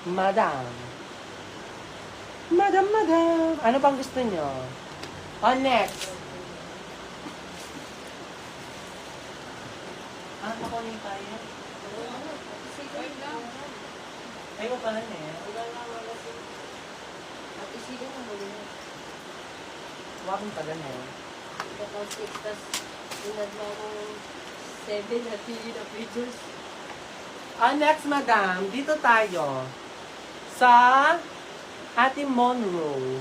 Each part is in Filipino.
Madam. Madam, madam. Ano pang gusto nyo? On next. Ano pa ko na yung kaya? Ay, ko pala na eh. Huwag mong pala na eh. Next, madam. Dito tayo. Sa ating Monroe.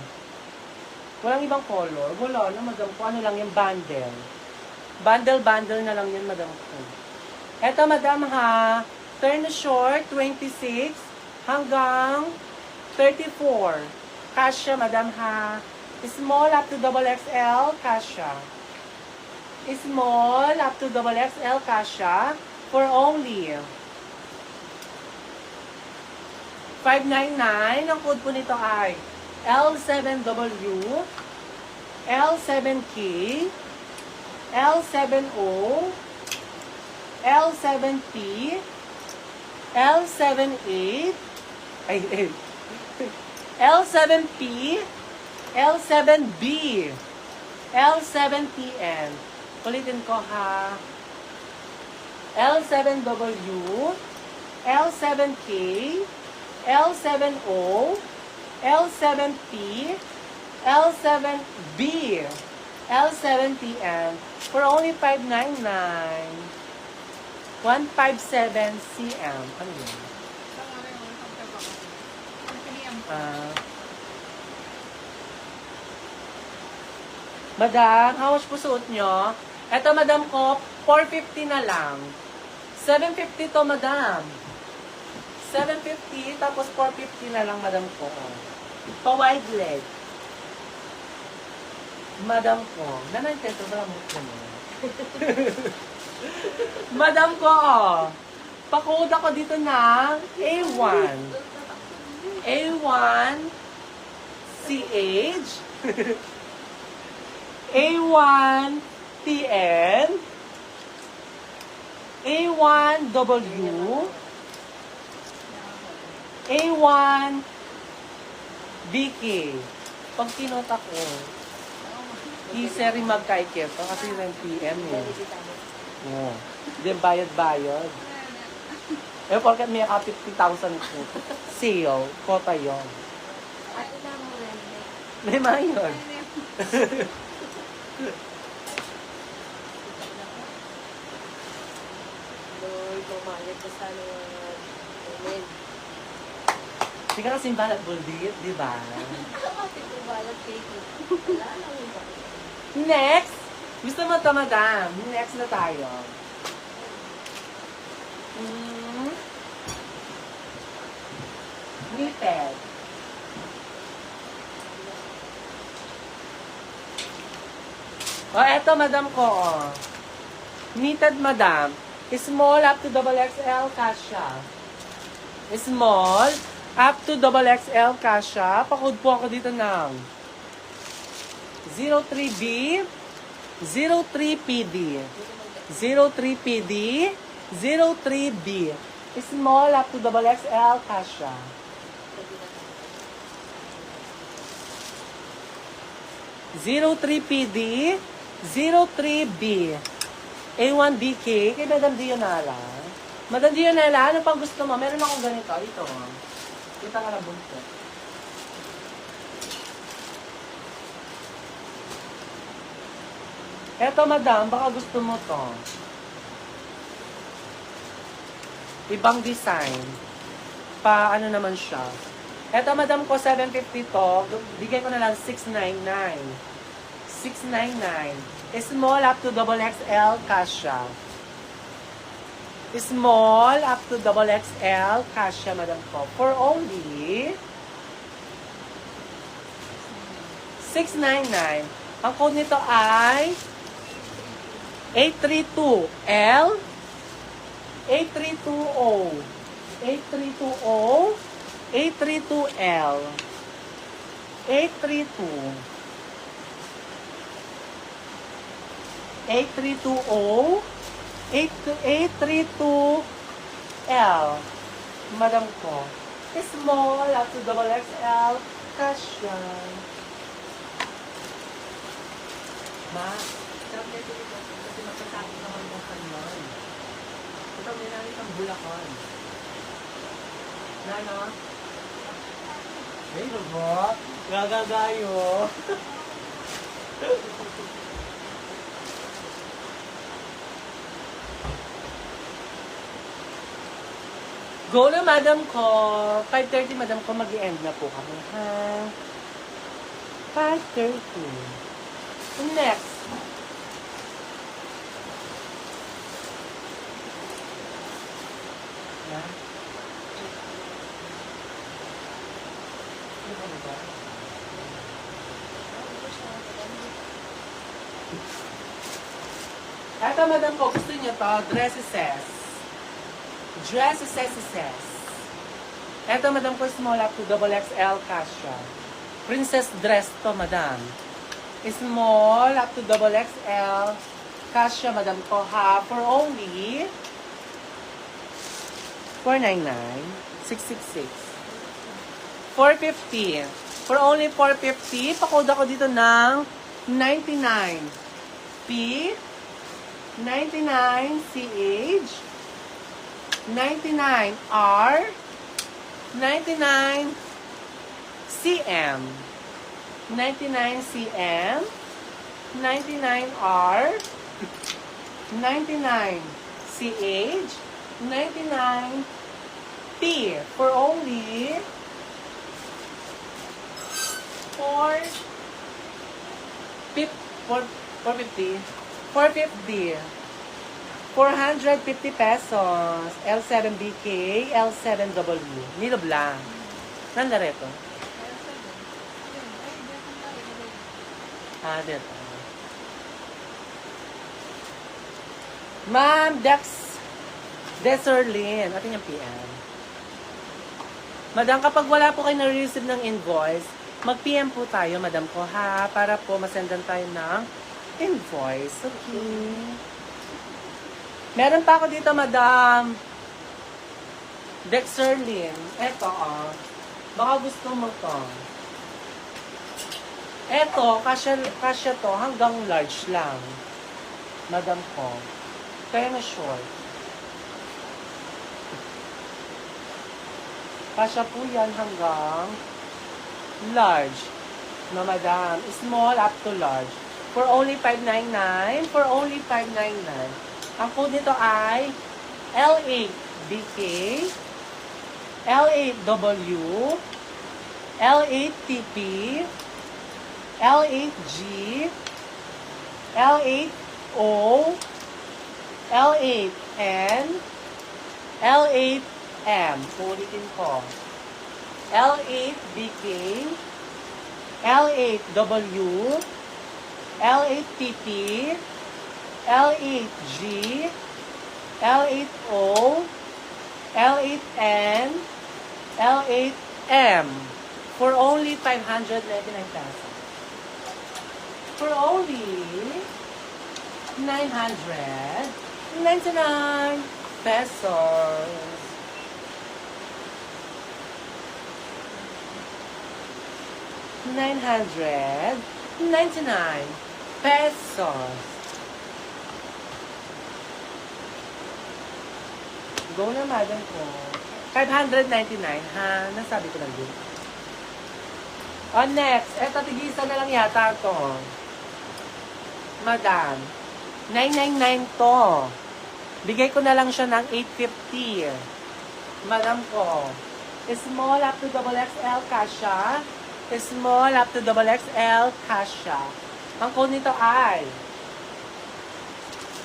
Walang ibang color. Wala na, madam ko. Ano lang yung bundle. Bundle na lang yun, madam ko. Eto, madam, ha. Turn short, 26 hanggang 34. Kasya, madam, ha. Small up to XXL, kasya. Small up to XXL, kasya. For only $599. Ang code po nito ay L7W, L7K, L7O, L7P, L78, L7P, L7B, L7TN. Ulitin ko ha. L7W, L7K, L7O, L7P, L7B, L7TN for only $599. 157 cm. Ano yun? Madam, how much po suot nyo? Eto, madam ko, 450 na lang. 750 to, madam. 750, tapos 450 na lang, madam ko. Pa-wide leg. Madam ko. Nanay-teto, wala mo ito mo. Madam ko, pa-code ako dito ng A1. A1 CH A1 TN A1 W A1 BK. Pag kinota ko, iseri magkaikip kasi ng PM eh. Oh. Then bayad-bayad. Eh, porkat may 50,000 po. Sale. Kota yun. May mga yun. Lord, mamalit ka sa amen. Hindi ka kasing balat buldit, di ba? Balat cake. Wala lang yung balat. Next! Gusto mo ito, madam? Next na tayo. Knitted. Eto, madam ko, Knitted, madam. Small up to XXL, kasha. Small up to XXL, kasha. Pakod po ako dito ng 03B, 03PD, 03PD, 03B. Small up to XXL, kasha. Zero 3PD, 03B, A1BK, kay Madam Dionala. Madam Dionala, ano pang gusto mo? Meron akong ganito. Ito. Kita ka na bunto. Eto, madam, baka gusto mo to. Ibang design. Pa, ano naman siya. Eto, madam ko, 750 to. Bigay ko na lang 699. 699. Small up to XXL, kasha. Small up to XXL, kasha, madam ko. For only 699. Ang code nito ay 832L 8320 8320 832L 832 8320 832L. Madam ko. Small up to double XL. Kasha. Ma, sarap na ito dito. Kasi magkasakit naman ng kanyan. Ito, may namin ang Bulacan. Nano? Ay, robot. Gagagayo. Go na, madam ko. 5:30, madam ko, mag-i-end na po kami, ha? 5:30. Next. Ha? Ano ba ba? Eto, madam ko, gusto niyo to, dresses. Dresses. Eto, madam ko, small up to double XL kasha. Princess dress to, madam. Small up to double XL kasha, madam ko, ha, for only 499, 666. 450. For only 450, pakode ako dito ng 99. P, 99 CH, 99 R, 99 CM, 99 CM, 99 R, 99 CH, 99 P, for only 450. 450 pesos. L7BK, L7W. Nilo Blanc. Nandareto. Dito. Ma'am Deserlin. Atin yung PM. Madam, kapag wala po kayo na-receive ng invoice, mag-PM po tayo, madam ko, ha? Para po masendan tayo ng invoice. Okay. Meron pa ako dito, madam. Dexerlin. Eto, baka gusto mo to. Eto, kasya to, hanggang large lang. Madam ko. Kaya na short. Kasya po yan hanggang large. Na madam. Small up to large. For only 599. For only 599. Ang code nito ay L8BK, L8W, L8TP, L8G, L8O, L8N, L8M. Ulitin ko. L8BK, L8W, L8TP, L8G, L8O, L8N, L8M for only 599 pesos. For only 999 pesos. $999 pesos. Go na, madam ko. 599, ha? Nasabi ko lang yun. Next. Eto, tigisa na lang yata to. Madam. 999 to. Bigay ko na lang siya ng 850. Madam ko. Small up to double XL kasha. Small up to double XL kasha. Ang code nito ay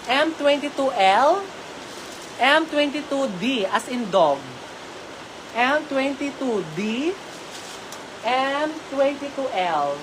M22L, M22D as in dog. M22D, M22L.